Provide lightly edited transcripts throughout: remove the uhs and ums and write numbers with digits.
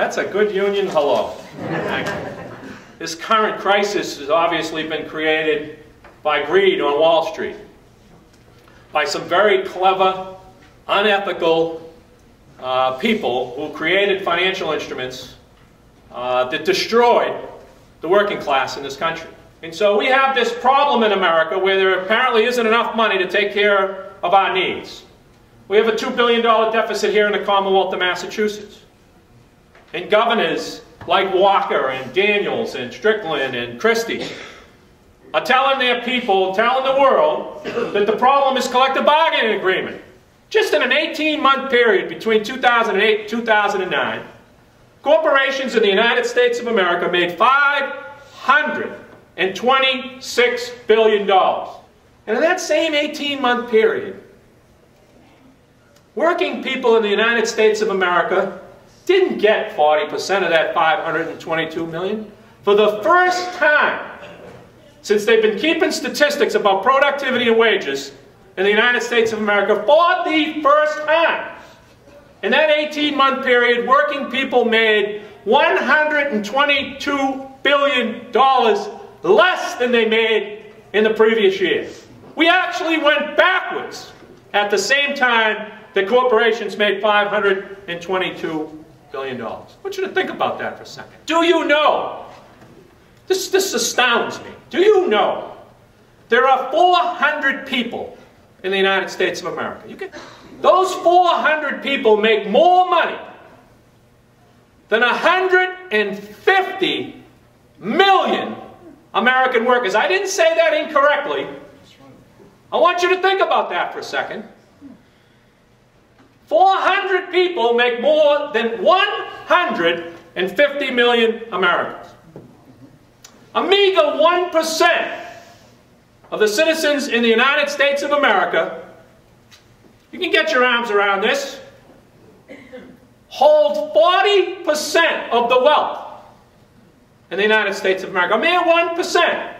That's a good union hello. This current crisis has obviously been created by greed on Wall Street, by some very clever, unethical people who created financial instruments that destroyed the working class in this country. And so we have this problem in America where there apparently isn't enough money to take care of our needs. We have a $2 billion deficit here in the Commonwealth of Massachusetts. And governors like Walker and Daniels and Strickland and Christie are telling their people, telling the world, that the problem is collective bargaining agreement. Just in an 18-month period between 2008 and 2009, corporations in the United States of America made $526 billion. And in that same 18-month period, working people in the United States of America didn't get 40% of that $522 million. For the first time since they've been keeping statistics about productivity and wages in the United States of America, for the first time in that 18-month period, working people made $122 billion less than they made in the previous year. We actually went backwards at the same time that corporations made $522 billion. I want you to think about that for a second. Do you know, this astounds me, do you know there are 400 people in the United States of America? Those 400 people make more money than 150 million American workers. I didn't say that incorrectly. I want you to think about that for a second. 400 people make more than 150 million Americans. A meager 1% of the citizens in the United States of America, you can get your arms around this, hold 40% of the wealth in the United States of America. A mere 1%.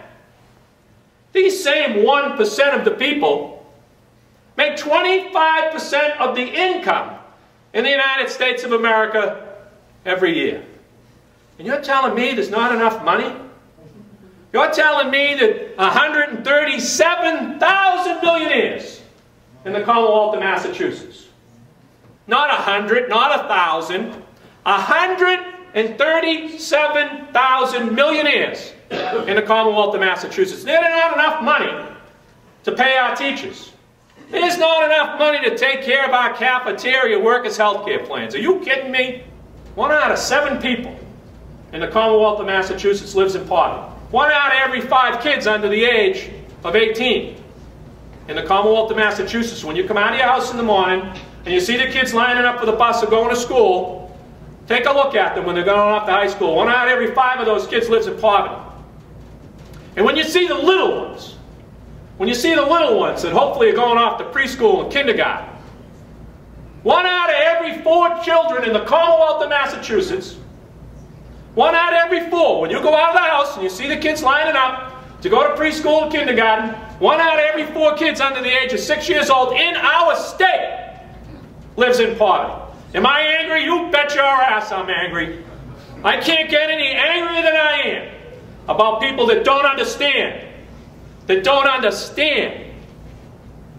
These same 1% of the people make 25% of the income in the United States of America every year. And you're telling me there's not enough money? You're telling me that 137,000 millionaires in the Commonwealth of Massachusetts, not 100, not 1,000, 137,000 millionaires in the Commonwealth of Massachusetts. There's not enough money to pay our teachers. There's not enough money to take care of our cafeteria workers' health care plans. Are you kidding me? 1 out of 7 people in the Commonwealth of Massachusetts lives in poverty. 1 out of every 5 kids under the age of 18 in the Commonwealth of Massachusetts. When you come out of your house in the morning and you see the kids lining up for the bus or going to school, take a look at them when they're going off to high school. 1 out of every 5 of those kids lives in poverty. And when you see the little ones, that hopefully are going off to preschool and kindergarten, 1 out of every 4 children in the Commonwealth of Massachusetts, 1 out of every 4, when you go out of the house and you see the kids lining up to go to preschool and kindergarten, 1 out of every 4 kids under the age of 6 years old in our state lives in poverty. Am I angry? You bet your ass I'm angry. I can't get any angrier than I am about people that don't understand,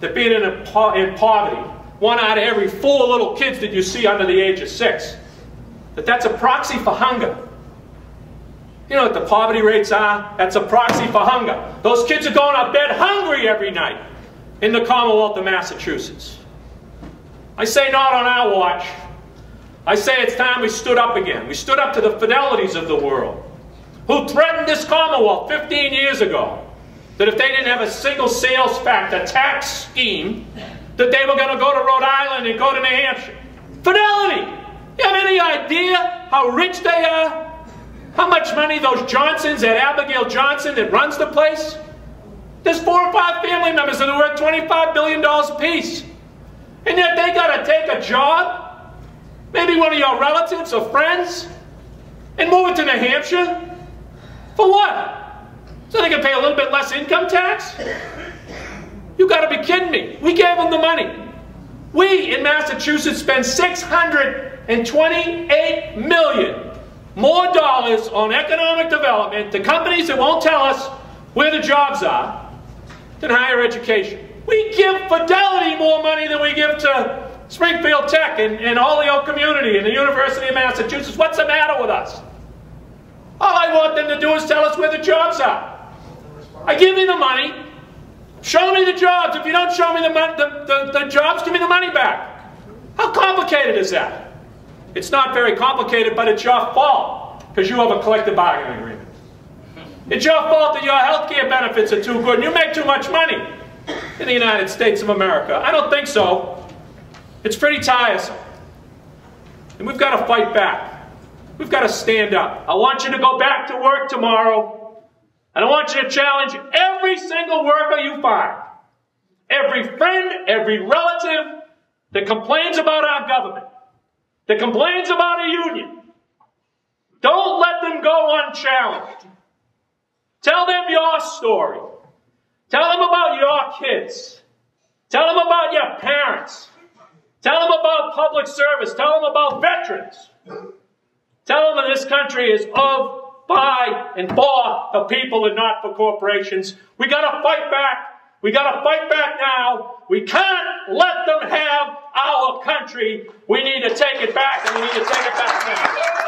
that being in poverty, 1 out of every 4 little kids that you see under the age of 6, that's a proxy for hunger. You know what the poverty rates are? That's a proxy for hunger. Those kids are going to bed hungry every night in the Commonwealth of Massachusetts. I say not on our watch. I say it's time we stood up again. We stood up to the Fidelities of the world, who threatened this Commonwealth 15 years ago that if they didn't have a single sales factor tax scheme, that they were going to go to Rhode Island and go to New Hampshire. Fidelity! You have any idea how rich they are? How much money those Johnsons, that Abigail Johnson that runs the place? There's 4 or 5 family members that are worth $25 billion apiece. And yet they got to take a job, maybe one of your relatives or friends, and move it to New Hampshire? For what? So they can pay a little bit less income tax? You got to be kidding me. We gave them the money. We in Massachusetts spend $650 $128 million more dollars on economic development to companies that won't tell us where the jobs are than higher education. We give Fidelity more money than we give to Springfield Tech and Holyoke Community and the University of Massachusetts. What's the matter with us? All I want them to do is tell us where the jobs are. I give you the money. Show me the jobs. If you don't show me the jobs, give me the money back. How complicated is that? It's not very complicated, but it's your fault because you have a collective bargaining agreement. It's your fault that your health care benefits are too good and you make too much money in the United States of America. I don't think so. It's pretty tiresome. And we've got to fight back. We've got to stand up. I want you to go back to work tomorrow. And I want you to challenge every single worker you find. Every friend, every relative that complains about our government, that complains about a union. Don't let them go unchallenged. Tell them your story. Tell them about your kids. Tell them about your parents. Tell them about public service. Tell them about veterans. Tell them that this country is of, by, and for the people and not for corporations. We got to fight back. We got to fight back now. We can't let them have our country. We need to take it back, and we need to take it back now.